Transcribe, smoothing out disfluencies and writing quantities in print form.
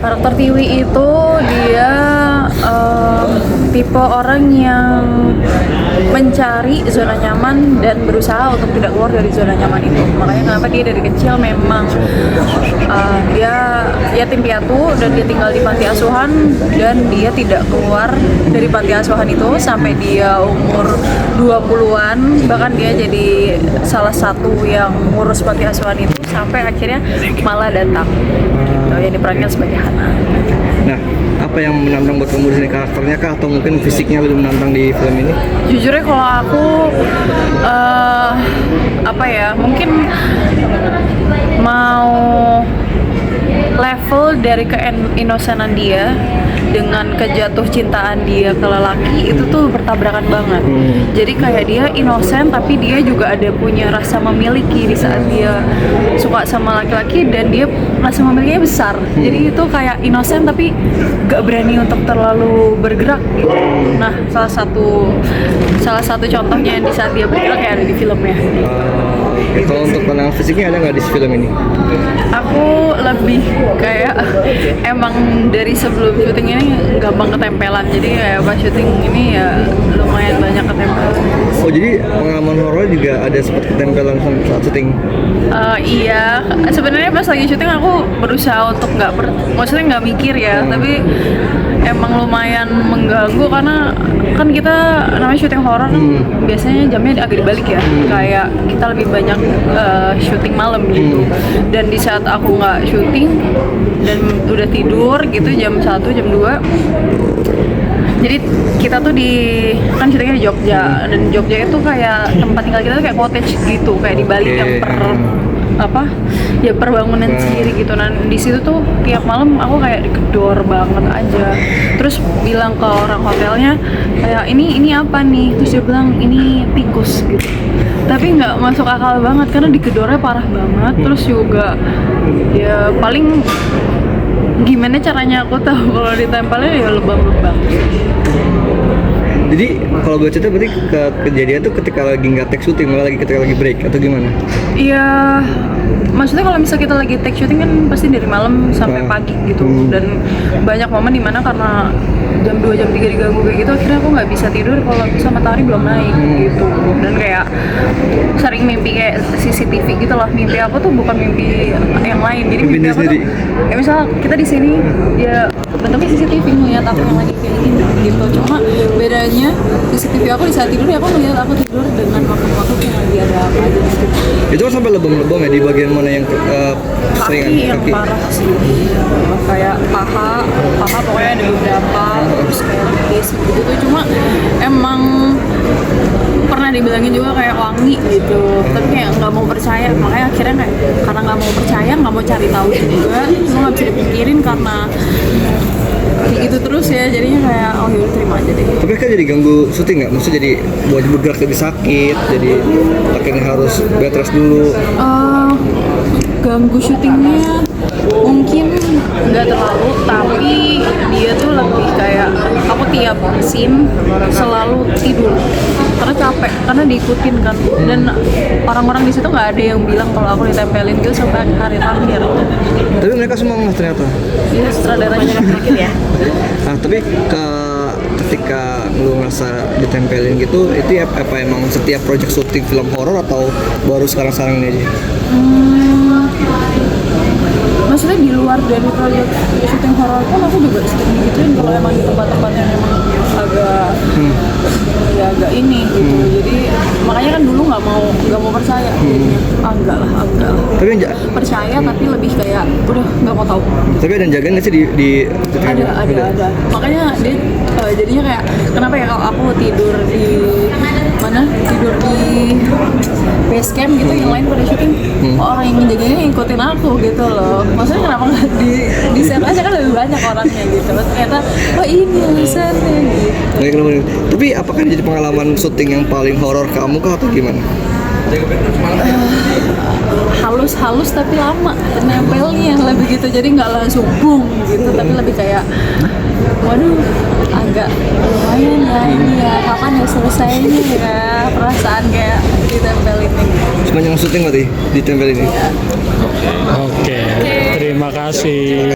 Karakter Tiwi itu dia tipe orang yang mencari zona nyaman dan berusaha untuk tidak keluar dari zona nyaman itu. Makanya kenapa dia dari kecil memang dia yatim piatu dan dia tinggal di panti asuhan dan dia tidak keluar dari panti asuhan itu sampai dia umur 20-an, bahkan dia jadi salah satu yang ngurus panti asuhan itu sampai akhirnya malah datang gitu, yang diperankan sebagai Hana. Nah, apa yang menantang buat kamu di sini, karakternya kah atau mungkin fisiknya lebih menantang di film ini? Jujurnya kalau aku apa ya, mungkin mau level dari keinosenan dia dengan kejatuh cintaan dia ke lelaki itu tuh bertabrakan banget. Jadi kayak dia inosen tapi dia juga ada punya rasa memiliki di saat dia suka sama laki-laki dan dia rasa memilikinya besar. Jadi itu kayak inosen tapi gak berani untuk terlalu bergerak gitu. Nah, salah satu contohnya di saat dia bergerak kayak ada di filmnya. Kalau untuk pandangan fisiknya ada nggak di film ini? Aku lebih kayak emang dari sebelum syuting ini gampang ketempelan, jadi kayak pas syuting ini ya lumayan banyak ketempelan. Oh, jadi pengalaman horor juga ada sempat ketempelan saat syuting? Iya, sebenarnya pas lagi syuting aku berusaha untuk maksudnya nggak mikir ya, tapi emang lumayan mengganggu karena kan kita namanya syuting horor kan biasanya jamnya agak dibalik ya, kayak kita lebih banyak syuting malam gitu. Dan di saat aku nggak syuting dan udah tidur gitu jam 1, jam 2, jadi kita tuh kan syutingnya di Jogja, dan Jogja itu kayak tempat tinggal kita tuh kayak cottage gitu, kayak di Bali yang perbangunan sendiri gitu. Nah di situ tuh tiap malam aku kayak digedor banget aja, terus bilang ke orang hotelnya kayak ini apa nih, terus dia bilang ini tikus gitu, tapi nggak masuk akal banget karena digedornya parah banget. Terus juga ya paling gimana caranya aku tahu kalau ditempelnya ya lebam-lebam. Jadi kalau gue cerita berarti kejadian tuh ketika lagi nggak take syuting, malah ketika lagi break atau gimana? Iya, maksudnya kalau misalnya kita lagi take syuting kan pasti dari malam sampai pagi gitu. Dan banyak momen dimana karena jam 2, jam 3 diganggu kayak gitu, akhirnya aku nggak bisa tidur kalau matahari belum naik gitu. Dan kayak sering mimpi kayak CCTV gitu loh. Mimpi aku tuh bukan mimpi yang lain, jadi mimpi aku tuh ya misal kita di sini ya bentuknya CCTV ngeliat aku yang lagi kayak gini gitu. Cuma bedanya CCTV aku di saat tidur ya aku ngeliat aku tidur dengan makhluk-makhluk yang lagi ada apa aja gitu. Itu kan sampai lebam-lebam ya, di bagian mana yang seringan? Kaki yang parah sih, kayak paha pokoknya ada beberapa, terus kayak levis gitu tuh. Cuma emang pernah dibilangin juga kayak wangi gitu, tapi kayak nggak mau percaya. Makanya akhirnya kayak karena nggak mau percaya, nggak mau cari tahu juga, cuma nggak bisa dipikirin karena kayak gitu terus ya, jadinya kayak oh yaudah terima aja deh. Tapi kan jadi ganggu syuting nggak? Maksudnya jadi buat bergerak lebih sakit, jadi akhirnya harus bed rest dulu. Ganggu syutingnya mungkin nggak terlalu, tapi dia tuh lebih kayak aku tiap scene selalu tidur karena capek, karena diikutin kan. Dan orang-orang di situ nggak ada yang bilang kalau aku ditempelin gitu sampai hari terakhir. Tapi mereka semua nggak ternyata. Iya, sutradaranya nggak sedikit ya. Nah, tapi ketika lu ngerasa ditempelin gitu, itu apa emang setiap project syuting film horor atau baru sekarang-sekarang ini aja? Maksudnya di luar dari proyek syuting horor pun aku juga sering digituin kalau emang di tempat-tempat yang emang agak ini gitu. Jadi makanya kan dulu nggak mau percaya jadinya. Enggak lah. Tapi percaya tapi lebih kayak udah nggak mau tahu. Tapi ada yang jagain nggak sih di ada. Makanya dia jadinya kayak kenapa ya kalau aku tidur di base camp gitu, yang lain pada syuting orang yang menjaganya ngikutin aku gitu loh. Maksudnya kenapa nggak di set aja, kan lebih banyak orangnya gitu. Ternyata ini alasannya gitu. Tapi apakah jadi pengalaman syuting yang paling horor kamu kah atau gimana? Halus tapi lama nempelnya lebih gitu, jadi nggak langsung boom gitu, tapi lebih kayak waduh agak lumayan ya ini ya, kapan ya selesainya ya, perasaan kayak ditempelin gitu. Sepanjang syuting berarti ditempelin ini? Oke. Terima kasih.